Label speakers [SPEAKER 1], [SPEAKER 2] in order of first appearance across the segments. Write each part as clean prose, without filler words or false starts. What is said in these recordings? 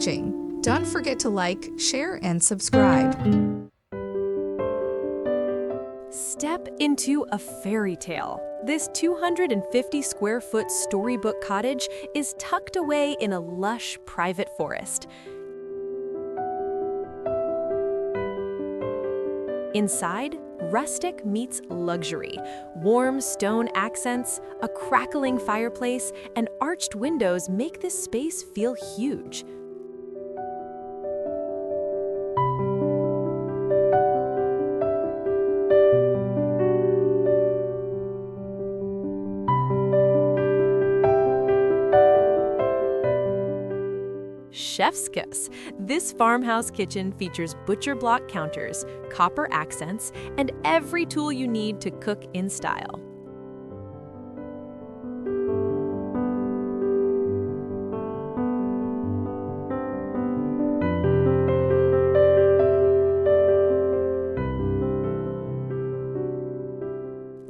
[SPEAKER 1] watching. Don't forget to like, share, and subscribe.
[SPEAKER 2] Step into a fairy tale. This 250 square foot storybook cottage is tucked away in a lush private forest. Inside, rustic meets luxury. Warm stone accents, a crackling fireplace, and arched windows make this space feel huge. Chef's kiss. This farmhouse kitchen features butcher block counters, copper accents, and every tool you need to cook in style.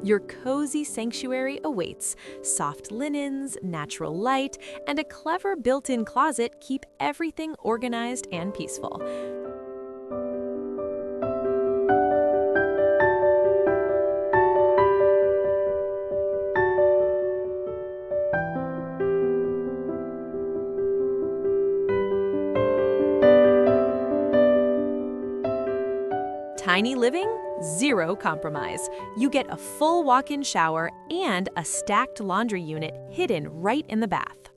[SPEAKER 2] Your cozy sanctuary awaits. Soft linens, natural light, and a clever built-in closet keep everything organized and peaceful. Tiny living? Zero compromise. You get a full walk-in shower and a stacked laundry unit hidden right in the bath.